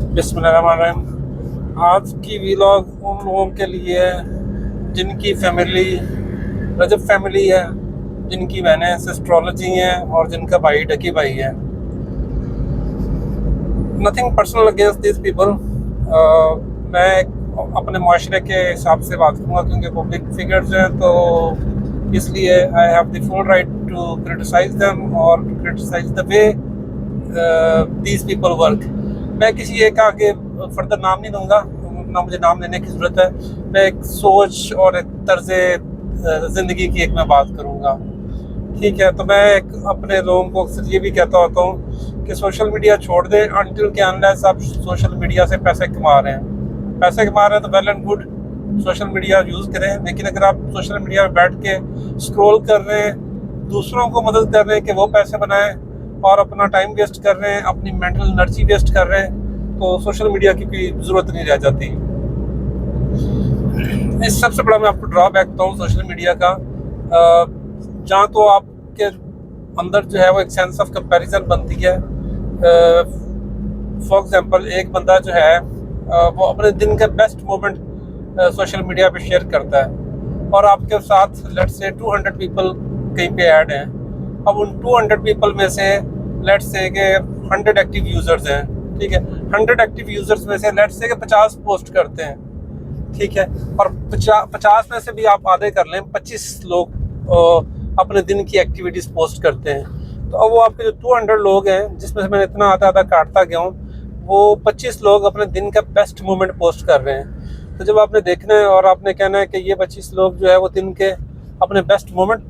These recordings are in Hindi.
बिस्मिल्लाहिर्रहमानिर्रहीम। आज की वीलॉग उन लोगों के लिए है जिनकी फैमिली रजब फैमिली है, जिनकी बहनें सिस्ट्रोलॉजी हैं और जिनका भाई डकी भाई है। Nothing personal against this people. मैं अपने माशरे के हिसाब से बात करूँगा क्योंकि पब्लिक फिगर्स हैं, तो इसलिए I have the full right to criticise them और criticise the way these people work. मैं किसी एक आगे फर्दर नाम नहीं दूंगा, ना मुझे नाम देने की ज़रूरत है। मैं एक सोच और एक तर्ज ज़िंदगी की एक मैं बात करूंगा, ठीक है। तो मैं एक अपने लोगों को अक्सर ये भी कहता होता हूँ कि सोशल मीडिया छोड़ दें अनटिल के अनलेस आप सोशल मीडिया से पैसे कमा रहे हैं तो well and good, social media use करें। लेकिन अगर आप सोशल मीडिया में बैठ के स्क्रॉल कर रहे हैं, दूसरों को मदद कर रहे हैं कि वो पैसे बनाएं और अपना टाइम वेस्ट कर रहे हैं, अपनी मेंटल एनर्जी वेस्ट कर रहे हैं, तो सोशल मीडिया की कोई ज़रूरत नहीं रह जाती। इस सबसे बड़ा मैं आपको ड्रॉबैक बताऊँ सोशल मीडिया का, जहाँ तो आपके अंदर जो है वो एक सेंस ऑफ कंपैरिजन बनती है। फॉर एग्जांपल एक बंदा जो है वो अपने दिन का बेस्ट मोमेंट सोशल मीडिया पे शेयर करता है और आपके साथ लेट्स से 200 पीपल कहीं पे ऐड हैं। अब उन 200 पीपल में से लेट्स से के 100 एक्टिव यूज़र्स हैं, ठीक है। 100 एक्टिव यूज़र्स में से लेट्स से के 50 पोस्ट करते हैं, ठीक है। और 50 में से भी आप आधे कर लें, 25 लोग अपने दिन की एक्टिविटीज़ पोस्ट करते हैं। तो अब वो आपके जो 200 लोग हैं, जिसमें से मैंने इतना आधा काटता गया हूँ, वो 25 लोग अपने दिन का बेस्ट मोमेंट पोस्ट कर रहे हैं। तो जब आपने देखना है और आपने कहना है कि ये 25 लोग जो है वो दिन के अपने बेस्ट मोमेंट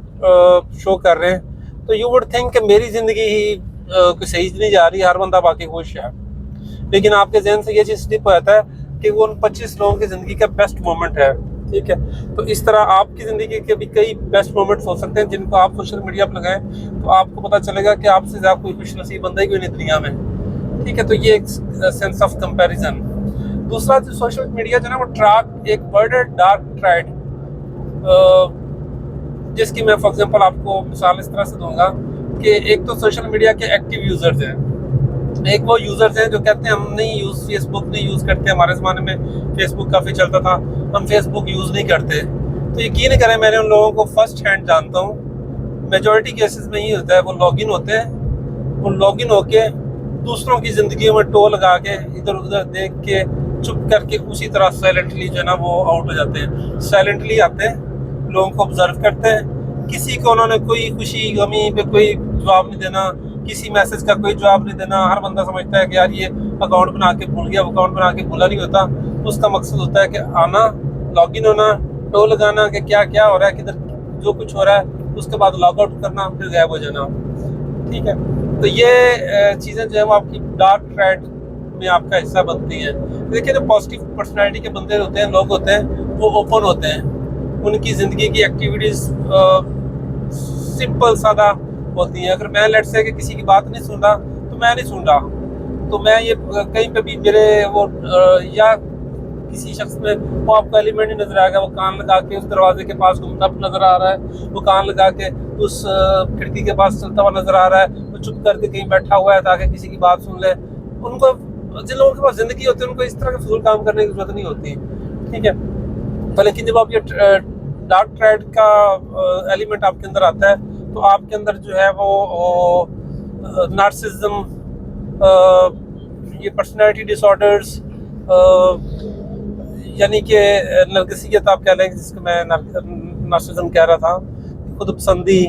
शो कर रहे हैं, तो यू वुड थिंक कि मेरी ज़िंदगी ही कोई सही नहीं जा रही, हर बंदा बाकी खुश है। लेकिन आपके जहन से ये चीज़ स्लिप हो जाता है कि वो उन 25 लोगों की ज़िंदगी का बेस्ट मोमेंट है, ठीक है। तो इस तरह आपकी ज़िंदगी के भी कई बेस्ट मोमेंट्स हो सकते हैं जिनको आप सोशल मीडिया पर लगाएं, तो आपको पता चलेगा कि आपसे ज़्यादा कोई खुशनसीब बंदा ही कोई नहीं दुनिया में, ठीक है। तो ये एक सेंस ऑफ कंपैरिजन। दूसरा जो सोशल मीडिया जो है ना, वो ट्रैक एक वर्ड है डार्क ट्राइड, जिसकी मैं फॉर एग्जांपल आपको मिसाल इस तरह से दूंगा कि एक तो सोशल मीडिया के एक्टिव यूज़र्स हैं, एक वो यूज़र्स हैं जो कहते हैं हम नहीं फेसबुक नहीं यूज़ करते, हमारे ज़माने में फेसबुक काफ़ी चलता था, हम फेसबुक यूज़ नहीं करते। तो यकीन करें मैंने उन लोगों को फर्स्ट हैंड जानता हूँ। मेजॉरिटी केसेस में ये होता है, वो लॉगिन होते हैं, वो लॉगिन होके दूसरों की ज़िंदगी में टो लगा के इधर उधर देख के चुप करके उसी तरह साइलेंटली जो है ना वो आउट हो जाते हैं। साइलेंटली आते हैं, लोगों को ऑब्जर्व करते हैं, किसी को उन्होंने कोई खुशी गमी पे कोई जवाब नहीं देना, किसी मैसेज का कोई जवाब नहीं देना। हर बंदा समझता है कि यार ये अकाउंट बना के भूल गया, अकाउंट बना के भूला नहीं होता। उसका मकसद होता है कि आना, लॉगिन होना, टो लगाना कि क्या क्या हो रहा है, किधर जो कुछ हो रहा है, उसके बाद लॉग आउट करना, फिर गायब हो जाना, ठीक है। तो ये चीज़ें जो है वो आपकी डार्क ट्राइड में आपका हिस्सा बनती हैं। देखिए जो पॉजिटिव पर्सनैलिटी के बंदे होते हैं, लोग होते हैं, वो ओपन होते हैं, उनकी ज़िंदगी की एक्टिविटीज़ सिंपल सादा होती हैं। अगर मैं लेट से कि किसी की बात नहीं सुन रहा तो मैं नहीं सुन रहा, तो मैं ये कहीं पे भी मेरे वो या किसी शख्स में वो आपको एलिमेंट ही नज़र आएगा, वो कान लगा के उस दरवाजे के पास घूमता नज़र आ रहा है, वो कान लगा के उस खिड़की के पास चलता हुआ नज़र आ रहा है, वो चुप करके कहीं बैठा हुआ है ताकि किसी की बात सुन ले। उनको, जिन लोगों के पास ज़िंदगी होती है, उनको इस तरह के फजूल काम करने की जरूरत नहीं होती, ठीक है। तो लेकिन जब आप ये डार्क ट्राइड का एलिमेंट आपके अंदर आता है, तो आपके अंदर जो है वो नार्सिज्म, ये पर्सनैलिटी डिसऑर्डर्स, यानी कि नरगिसियत आप कह लें, जिसको मैं नार्सिज्म कह रहा था, खुद पसंदी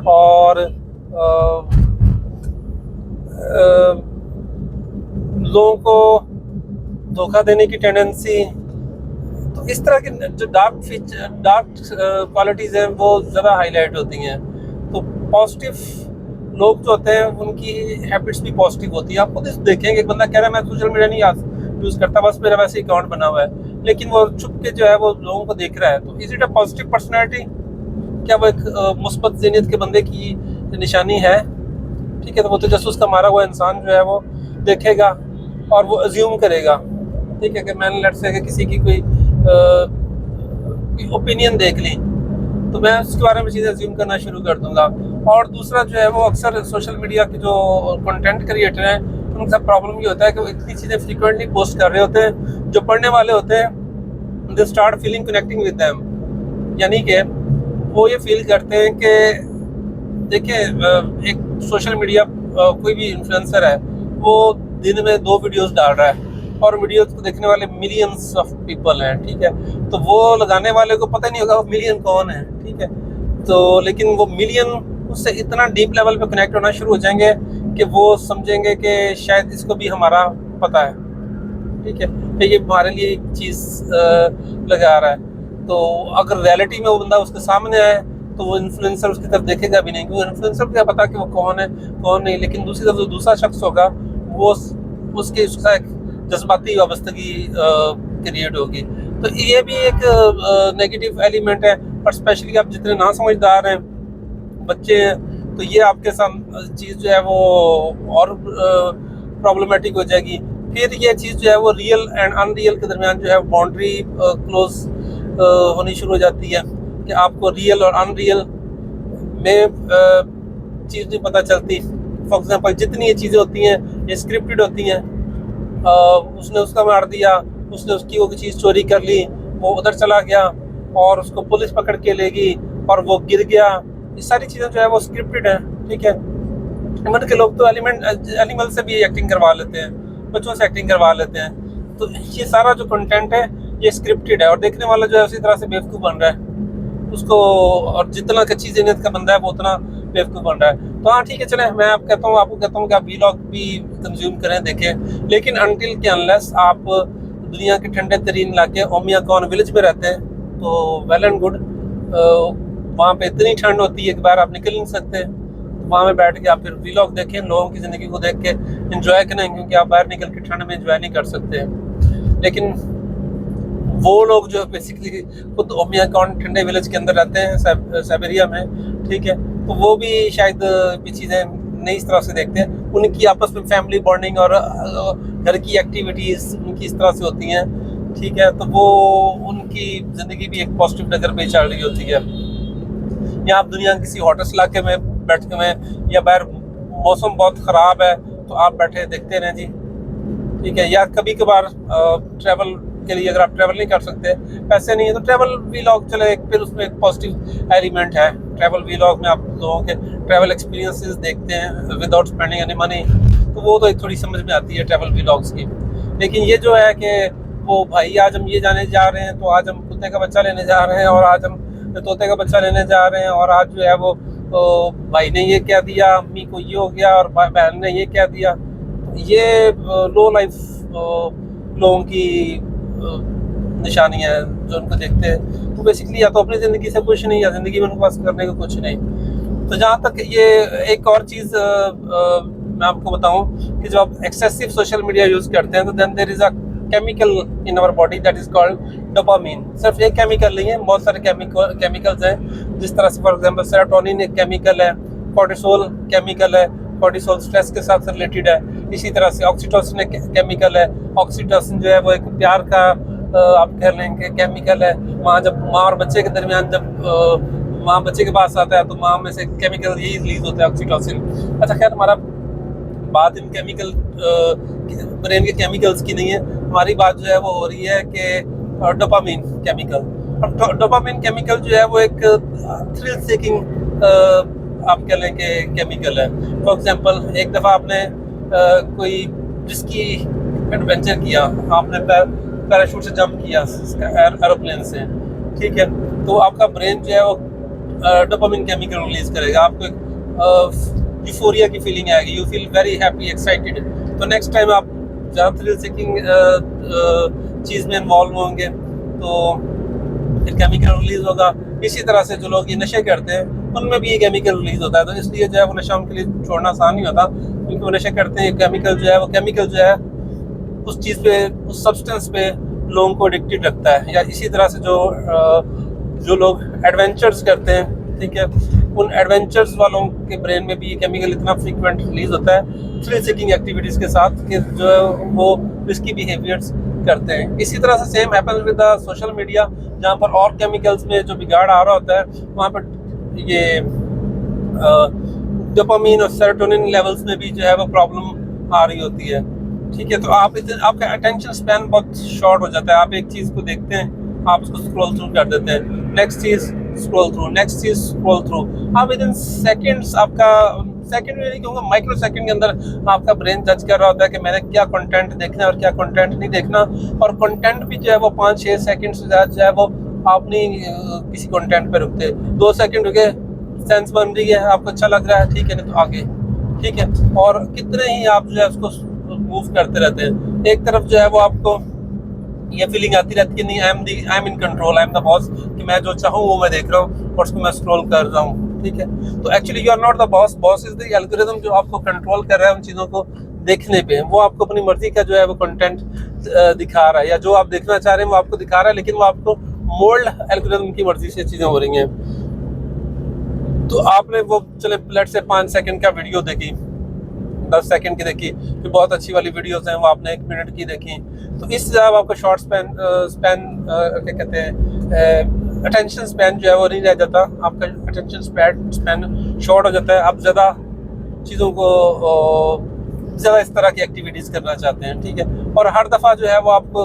और लोगों को धोखा देने की टेंडेंसी, तो इस तरह के जो डार्क क्वालिटीज़ हैं वो ज़्यादा हाईलाइट होती हैं। तो पॉजिटिव लोग जो होते हैं उनकी हैबिट्स भी पॉजिटिव होती है। आप खुद देखेंगे, एक बंदा कह रहा है मैं सोशल मीडिया नहीं यूज़ करता, बस मेरा वैसे ही अकाउंट बना हुआ है, लेकिन वो छुप के जो है वो लोगों को देख रहा है। तो is it a positive personality? क्या वो एक मुस्बत ज़हनियत के बंदे की निशानी है? ठीक है। तो वो तो जासूस का मारा हुआ इंसान जो है वो देखेगा और वो अज्यूम करेगा, ठीक है, कि मैंने लेट से किसी की कोई ओपिनियन देख ली तो मैं उसके बारे में चीज़ें अज्यूम करना शुरू कर दूंगा। और दूसरा जो है वो अक्सर सोशल मीडिया के जो कंटेंट क्रिएटर हैं उनके साथ प्रॉब्लम ये होता है कि वो इतनी चीज़ें फ्रीक्वेंटली पोस्ट कर रहे होते हैं, जो पढ़ने वाले होते हैं they start feeling connecting with them, यानी कि वो ये फील करते हैं कि देखिए एक सोशल मीडिया कोई भी इन्फ्लुएंसर है वो दिन में 2 वीडियोस डाल रहा है और वीडियोस को देखने वाले मिलियंस ऑफ पीपल हैं, ठीक है। तो वो लगाने वाले को पता नहीं होगा वो मिलियन कौन है, ठीक है। तो लेकिन वो मिलियन उससे इतना डीप लेवल पे कनेक्ट होना शुरू हो जाएंगे कि वो समझेंगे कि शायद इसको भी हमारा पता है, ठीक है, कि ये हमारे लिए एक चीज़ लगा रहा है। तो अगर रियलिटी में वो बंदा उसके सामने आए तो वो इन्फ्लुएंसर उसकी तरफ देखेगा भी नहीं, क्योंकि इन्फ्लुएंसर को क्या पता कि वो कौन है कौन नहीं। लेकिन दूसरी तरफ जो दूसरा शख्स होगा वो उसके उसका एक जज्बाती वाबस्तगी क्रिएट होगी। तो ये भी एक नेगेटिव एलिमेंट है। और स्पेशली आप जितने ना समझदार हैं बच्चे हैं तो ये आपके साथ चीज़ जो है वो और प्रॉब्लमेटिक हो जाएगी। फिर ये चीज़ जो है वो रियल एंड अनरियल के दरमियान जो है बाउंड्री क्लोज होनी शुरू हो जाती है कि आपको रियल और अनरियल में चीज़ नहीं पता चलती। फॉर एग्जांपल जितनी ये चीज़ें होती हैं ये स्क्रिप्टेड होती हैं। उसने उसका मार दिया, उसने उसकी वो चीज़ चोरी कर ली, वो उधर चला गया और उसको पुलिस पकड़ के ले गई और वो गिर गया। ये सारी चीज़ें जो है वो स्क्रिप्टेड है, ठीक है। इमन के लोग तो एनिमल से भी एक्टिंग करवा लेते हैं, बच्चों से एक्टिंग करवा लेते हैं। तो ये सारा जो कंटेंट है ये स्क्रिप्टेड है और देखने वाला जो है उसी तरह से बेवकूफ़ बन रहा है उसको। और जितना अच्छी ज़हनियत का बंदा है वो उतना बेवकूफ़ बन रहा है। तो हाँ ठीक है, चलें, मैं आपको कहता हूँ कि आप वीलॉग भी कंज्यूम करें, देखें, लेकिन अनटिल के अनलेस आप दुनिया के ठंडे तरीन इलाके ओमिया कौन विलेज में रहते हैं तो वेल एंड गुड। वहाँ पे इतनी ठंड होती है कि बाहर आप निकल नहीं सकते। वहाँ में बैठ के आप फिर वीलॉग देखें, लोगों की ज़िंदगी को देख के एंजॉय करें, क्योंकि आप बाहर निकल के ठंड में एंजॉय नहीं कर सकते। लेकिन वो लोग जो बेसिकली खुद ओमिया कौन ठंडे विलेज के अंदर रहते हैं साइबेरिया में, ठीक है, तो वो भी शायद भी चीज़ें नई इस तरह से देखते हैं। उनकी आपस में फैमिली बॉन्डिंग और घर की एक्टिविटीज़ उनकी इस तरह से होती हैं, ठीक है। तो वो उनकी ज़िंदगी भी एक पॉजिटिव नज़र पे चल रही होती है। या आप दुनिया के किसी हॉटेस्ट इलाके में बैठे हुए या बाहर मौसम बहुत ख़राब है तो आप बैठे देखते रहें जी, ठीक है। या कभी कभार ट्रैवल के लिए अगर आप ट्रैवल नहीं कर सकते, पैसे नहीं है, तो ट्रैवल वीलॉग चले, फिर उसमें एक पॉजिटिव एलिमेंट है। ट्रैवल वीलॉग में आप लोगों के ट्रैवल एक्सपीरियंसेस देखते हैं विदाउट स्पेंडिंग एनी मनी, तो वो तो एक थोड़ी समझ में आती है ट्रैवल वीलॉग्स की। लेकिन ये जो है कि वो भाई आज हम ये जाने जा रहे हैं, तो आज हम कुत्ते का बच्चा लेने जा रहे हैं, और आज हम तोते का बच्चा लेने जा रहे हैं, और आज जो है वो भाई ने ये कह दिया, अम्मी को ये हो गया, और बहन ने ये कह दिया। ये लो लाइफ लोगों की निशानी है जो उनको देखते हैं। तो बेसिकली या तो अपनी ज़िंदगी से कुछ नहीं, या ज़िंदगी में उनके पास करने को कुछ नहीं। तो जहाँ तक ये एक और चीज़ मैं आपको बताऊँ कि जब आप एक्सेसिव सोशल मीडिया यूज़ करते हैं तो then there is a chemical in our body that is called dopamine. सिर्फ एक केमिकल नहीं है, बहुत सारे केमिकल्स हैं। जिस तरह से फॉर एग्जांपल सेरोटोनिन एक केमिकल है, कॉर्टिसोल केमिकल है, कॉर्टिसोल स्ट्रेस के साथ रिलेटेड है। इसी तरह से ऑक्सीटोसिन एक केमिकल है। ऑक्सीटोसिन जो है वो एक प्यार का आप कह लें कि केमिकल है। वहाँ जब माँ और बच्चे के दरमियान जब माँ बच्चे के पास आता है तो माँ में से केमिकल यही रिलीज होता है, ऑक्सीटोसिन। अच्छा खैर, हमारा बात इन केमिकल ब्रेन के केमिकल्स की नहीं है, हमारी बात जो है वो हो रही है कि डोपामिन केमिकल। और डोपामिन केमिकल जो है वो एक थ्रिल सीकिंग आप कह लें कि केमिकल है। फॉर एग्जांपल एक दफ़ा आपने कोई रिस्की एडवेंचर किया, आपने पैराशूट से जंप किया एरोप्लेन से, ठीक है, तो आपका ब्रेन जो है वो डोपामिन केमिकल रिलीज करेगा। आपको एक यूफोरिया की फीलिंग आएगी, you feel very happy, excited. तो नेक्स्ट टाइम आप ज़्यादा थ्रिल सीकिंग चीज़ में इन्वॉल्व होंगे तो फिर केमिकल रिलीज होगा। इसी तरह से जो लोग ये नशे करते हैं उनमें भी ये केमिकल रिलीज होता है। तो इसलिए जो है वो नशा उनके लिए छोड़ना आसान नहीं होता, क्योंकि वो नशे करते हैं। केमिकल जो है उस चीज़ पे, उस सब्सटेंस पे लोगों को एडिक्टेड रखता है। या इसी तरह से जो लोग एडवेंचर्स करते हैं, ठीक है, उन एडवेंचर्स वालों के ब्रेन में भी ये केमिकल इतना फ्रीक्वेंट रिलीज होता है थ्रिल सीकिंग एक्टिविटीज़ के साथ कि जो है वो रिस्की बिहेवियर्स करते हैं। इसी तरह से same happens with the social media, जहाँ पर और केमिकल्स में जो बिगाड़ आ रहा होता है वहाँ पर ये डोपामिन और सेरोटोनिन लेवल्स में भी जो है वो प्रॉब्लम आ रही होती है, ठीक है। तो आप आपका अटेंशन स्पैन बहुत शॉर्ट हो जाता है। आप एक चीज़ को देखते हैं, आप उसको स्क्रॉल थ्रू कर देते हैं, नेक्स्ट चीज़ स्क्रॉल थ्रू, नेक्स्ट चीज़ स्क्रॉल थ्रू। आप विद इन सेकेंड्स, आपका सेकंड में नहीं कहूँगा, माइक्रो सेकंड के अंदर आपका ब्रेन जज कर रहा होता है कि मैंने क्या कंटेंट देखना है और क्या कंटेंट नहीं देखना। और कंटेंट भी जो है वो 5-6 सेकंड से ज़्यादा जो है वो आप नहीं किसी कंटेंट पे रुकते। 2 सेकंड रुके, सेंस बन रही है, आपको अच्छा लग रहा है, ठीक है, नहीं तो आगे, ठीक है। और कितने ही आप जो है उसको मूव करते रहते हैं। एक तरफ जो है वो आपको ये फीलिंग आती रहती है, नहीं I am in control, I am the boss, कि मैं जो चाहूँ वो मैं देख रहा हूँ और उसको मैं स्क्रॉल कर रहा हूँ, ठीक है। तो actually you are not the boss, boss is the algorithm जो आपको कंट्रोल कर रहा है उन चीज़ों को देखने पे। वो आपको अपनी मर्जी का जो है वो कंटेंट दिखा रहा है, या जो आप देखना चाह रहे हैं वो आपको दिखा रहा है, लेकिन वो आपको मोल्ड एल्गोरिथम की मर्जी से चीज़ें हो रही हैं। तो आपने वो चले लेट से 5 सेकंड का वीडियो देखी, 10 सेकंड की देखी, फिर बहुत अच्छी वाली वीडियोस हैं वो आपने 1 मिनट की देखी, तो इस जब आपका शॉर्ट स्पैन क्या कहते हैं, अटेंशन स्पैन जो है वो नहीं रह जाता, आपका अटेंशन स्पैन शॉर्ट हो जाता है। आप ज़्यादा चीज़ों को ज़्यादा इस तरह की एक्टिविटीज़ करना चाहते हैं, ठीक है। और हर दफ़ा जो है वो आपको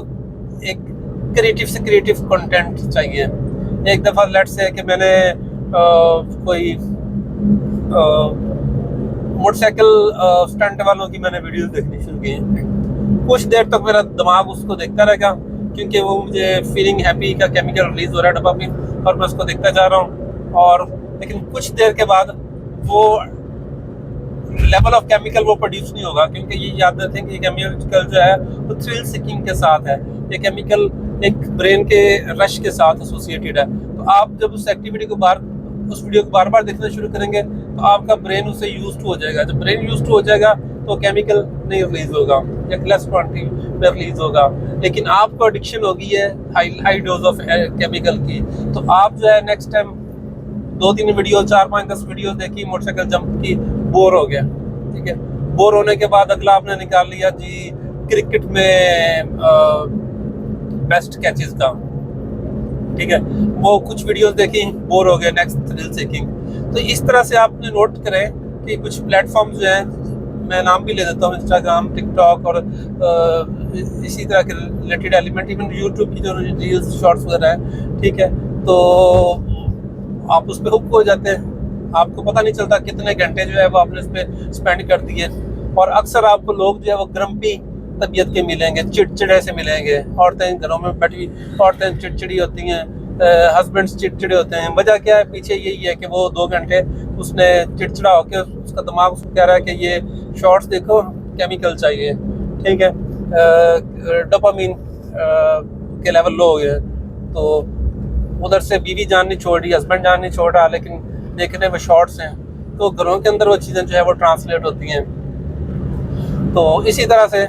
एक क्रिएटिव से क्रिएटिव कंटेंट चाहिए। एक दफ़ा लेट से कि मैंने कोई मोटरसाइकिल स्टंट वालों की मैंने वीडियोस देखनी शुरू की। कुछ देर तक मेरा दिमाग उसको देखता रहेगा, क्योंकि वो मुझे फीलिंग हैप्पी का केमिकल रिलीज हो रहा है डोपामिन, और मैं उसको देखता जा रहा हूँ। और लेकिन कुछ देर के बाद वो लेवल ऑफ केमिकल वो प्रोड्यूस नहीं होगा, क्योंकि ये याद रखें कि ये केमिकल जो है वो थ्रिल सीकिंग के साथ है। ये केमिकल एक ब्रेन के रश के साथ एसोसिएटेड है। तो आप जब उस एक्टिविटी को उस वीडियो को बार बार देखना शुरू करेंगे तो आपका ब्रेन उससे यूज्ड हो जाएगा। जब ब्रेन यूज्ड हो जाएगा तो केमिकल नहीं रिलीज होगा, या लेस क्वांटिटी में रिलीज होगा। लेकिन आपको एडिक्शन हो गई है हाई डोज ऑफ केमिकल की, तो आप जो है नेक्स्ट टाइम 2-3 वीडियो, 4-5-10 वीडियो देखी मोटरसाइकिल जंप की, बोर हो गया, ठीक है। बोर होने के बाद अगला आपने निकाल लिया जी क्रिकेट में बेस्ट कैचेस का, ठीक है। वो कुछ वीडियोस देखी, बोर हो गए, नेक्स्ट थ्रिल सीकिंग। तो इस तरह से आपने नोट करें कि कुछ प्लेटफॉर्म जो हैं, मैं नाम भी ले देता हूँ, इंस्टाग्राम, टिकटॉक और इसी तरह के रिलेटेड एलिमेंट, इवन यूट्यूब की जो रील्स शॉर्ट्स वगैरह है, ठीक है। तो आप उस पर हुक हो जाते हैं, आपको पता नहीं चलता कितने घंटे जो है वो आपने उस पर स्पेंड कर दिए। और अक्सर आपको लोग जो है वो ग्रम्पी तबीयत के मिलेंगे, चिड़चिड़े से मिलेंगे। औरतें घरों में बैठी, औरतें चिड़चिड़ी होती हैं, हस्बैंड्स चिड़चिड़े होते हैं। वजह क्या है? पीछे यही है कि वो 2 घंटे उसने चिड़चिड़ा होकर, उसका दिमाग उसको कह रहा है कि ये शॉर्ट्स देखो, केमिकल चाहिए, ठीक है। डोपामिन के लेवल लो हो गए, तो उधर से बीवी जान नहीं छोड़ रही, हस्बैंड जान नहीं छोड़ रहा, लेकिन देखने में शॉर्ट्स हैं, तो घरों के अंदर वो चीज़ें जो है वो ट्रांसलेट होती हैं। तो इसी तरह से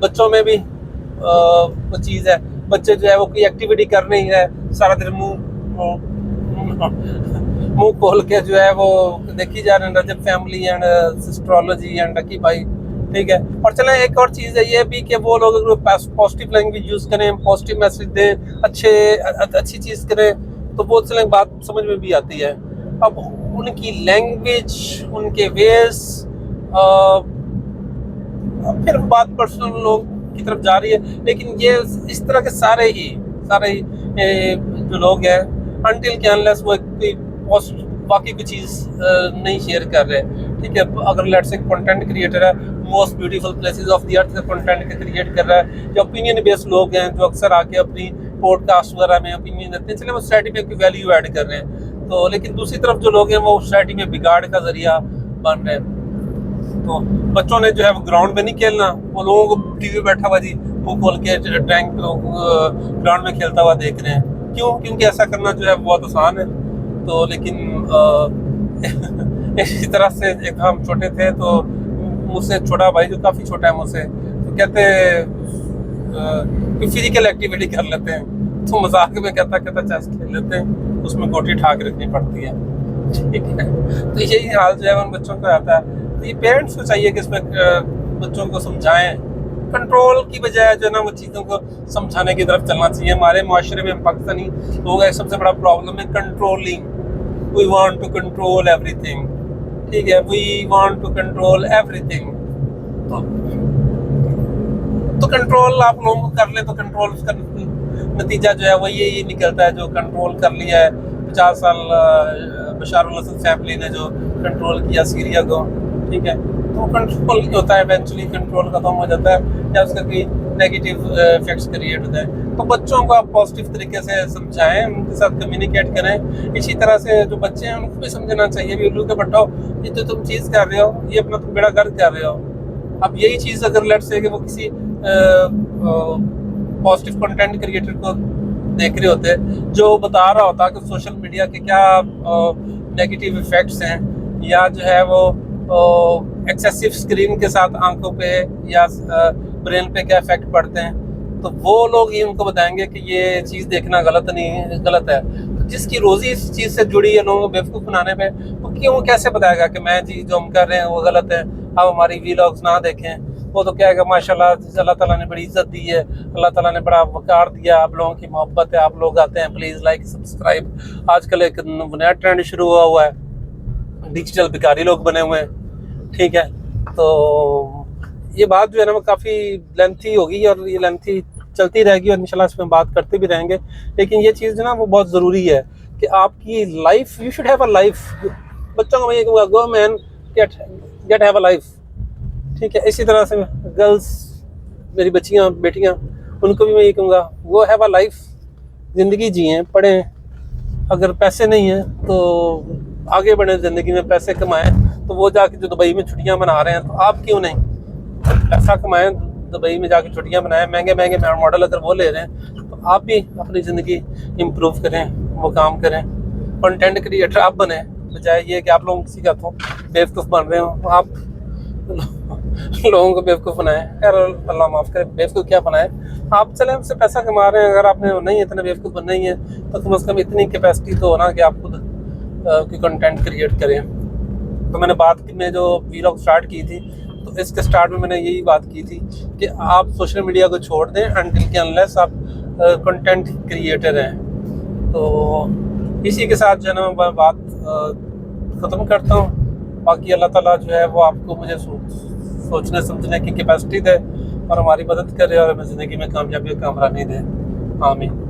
बच्चों में भी वो चीज़ है, बच्चे जो है वो कोई एक्टिविटी कर नहीं है, सारा दिन मुंह खोल के जो है वो देखी जा रहे हैं Rajab family and astrology and lucky भाई, ठीक है। और चलें एक और चीज़ है ये भी कि वो लोग पॉजिटिव लैंग्वेज यूज़ करें, पॉजिटिव मैसेज दें, अच्छी चीज़ करें, तो वो चलें बात समझ में भी आती है। अब उनकी लैंग्वेज, उनके वेज, फिर बात पर्सनल लोग की तरफ जा रही है। लेकिन ये इस तरह के सारे ही जो लोग हैं, अनटिल के अनलेस वो बाकी कोई चीज़ नहीं शेयर कर रहे, ठीक है। अगर लेट्स से कंटेंट क्रिएटर है, most beautiful places of the earth का कंटेंट क्रिएट कर रहा है, जो ओपिनियन बेस्ड लोग हैं, जो अक्सर आके अपनी पॉडकास्ट वगैरह में ओपिनियन देते हैं, चले वो सोसाइटी में कोई वैल्यू ऐड कर रहे हैं। तो लेकिन दूसरी तरफ जो लोग हैं वो सोसाइटी में बिगाड़ का जरिया बन रहे हैं। तो बच्चों ने जो है वो ग्राउंड में नहीं खेलना, वो लोगों को टीवी बैठा हुआ जी मुँह खोल के टैंक ग्राउंड में खेलता हुआ देख रहे हैं। क्यों? क्योंकि ऐसा करना जो है बहुत आसान है। तो लेकिन इसी तरह से एक हम छोटे थे, तो मुझसे छोटा भाई जो काफ़ी छोटा है मुझसे, तो कहते फिजिकल एक्टिविटी कर लेते हैं, तो मजाक में कहता चेस खेल लेते हैं, उसमें गोटी ठाक रखनी पड़ती है, ठीक है। तो यही हाल जो है उन बच्चों का आता है। तो ये पेरेंट्स को चाहिए कि इसमें बच्चों को समझाएं, कंट्रोल की बजाय जो है ना वो चीज़ों को समझाने की तरफ चलना चाहिए। हमारे माशरे में, पाकिस्तानी लोगों का सबसे बड़ा प्रॉब्लम है controlling. We want to control everything, ठीक है, we want to control everything. तो कंट्रोल आप लोगों को कर ले तो कंट्रोल उसका नतीजा जो है वो यही निकलता है। जो कंट्रोल कर लिया है 50 साल बशारुल असद फैमिली ने जो कंट्रोल किया सीरिया को, ठीक है, तो कंट्रोल नहीं होता है, इवेंचुअली कंट्रोल खत्म हो जाता है या उसका कोई नेगेटिव इफेक्ट्स क्रिएट होता है। तो बच्चों को आप पॉजिटिव तरीके से समझाएं, उनके साथ कम्युनिकेट करें। इसी तरह से जो बच्चे हैं उनको भी समझना चाहिए भी उल्लू के बट्टो, ये तो तुम चीज़ कर रहे हो, ये अपना तुम बेड़ा गर्क कर रहे हो। अब यही चीज़ अगर लेट्स से कि वो किसी पॉजिटिव कंटेंट क्रिएटर को देख रहे होते जो बता रहा होता कि सोशल मीडिया के क्या नेगेटिव इफेक्ट्स हैं, या जो है वो एक्सेसिव स्क्रीन के साथ आंखों पे या ब्रेन पे क्या इफेक्ट पड़ते हैं, तो वो लोग ही उनको बताएंगे कि ये चीज़ देखना गलत नहीं, गलत है। तो जिसकी रोज़ी इस चीज़ से जुड़ी है लोगों को बेवकूफ़ बनाने पे, तो क्यों कैसे बताएगा कि मैं जी जो हम कर रहे हैं वो गलत है, आप हमारी वीलॉग्स ना देखें। वो तो कहेगा माशाल्लाह अल्लाह ताला ने बड़ी इज्जत दी है, अल्लाह ताला ने बड़ा वक़ार दिया, आप लोगों की मोहब्बत है, आप लोग आते हैं, प्लीज़ लाइक सब्सक्राइब। आजकल एक नया ट्रेंड शुरू हुआ है, डिजिटल भिखारी लोग बने हुए हैं, ठीक है। तो ये बात जो है ना वो काफ़ी लेंथी होगी और ये लेंथी चलती रहेगी और इंशाल्लाह इसमें बात करते भी रहेंगे। लेकिन ये चीज़ ना वो बहुत ज़रूरी है कि आपकी life, you should have a life. बच्चों को मैं ये कहूँगा go man get have a life, ठीक है। इसी तरह से गर्ल्स, मेरी बच्चियाँ बेटियाँ, उनको भी मैं ये कहूँगा वो हैव अ लाइफ, ज़िंदगी जिएँ, पढ़ें। अगर पैसे नहीं हैं तो आगे बढ़े ज़िंदगी में, पैसे कमाएं। तो वो जाके जो दुबई में छुट्टियां मना रहे हैं, तो आप क्यों नहीं पैसा कमाएं, दुबई में जाके छुट्टियां मनाएं, महंगे महंगे मॉडल अगर वो ले रहे हैं, तो आप भी अपनी ज़िंदगी इम्प्रूव करें, वो काम करें। कंटेंट क्रिएटर आप बने, बजाय ये कि आप लोग किसी का तो बेवकूफ़ बन रहे हो, आप लोगों को बेवकूफ़ बनाएं। खैर अल्लाह माफ़ करे, बेवकूफ़ क्या बनाए, आप चले हमसे पैसा कमा रहे हैं, अगर आपने नहीं इतना बेवकूफ़ बनना ही है तो कम से कम इतनी कैपेसिटी तो होना कि आप खुद की कंटेंट क्रिएट करें। तो मैंने बात में जो वीलॉग स्टार्ट की थी, तो इसके स्टार्ट में मैंने यही बात की थी कि आप सोशल मीडिया को छोड़ दें अनटिल के अनलेस आप कंटेंट क्रिएटर हैं। तो इसी के साथ जो है ना मैं बात ख़त्म करता हूँ। बाकी अल्लाह ताला जो है वो आपको मुझे सोचने समझने की कैपेसिटी दे और हमारी मदद करे और हमें ज़िंदगी में कामयाबी और कामरानी दे। आमीन।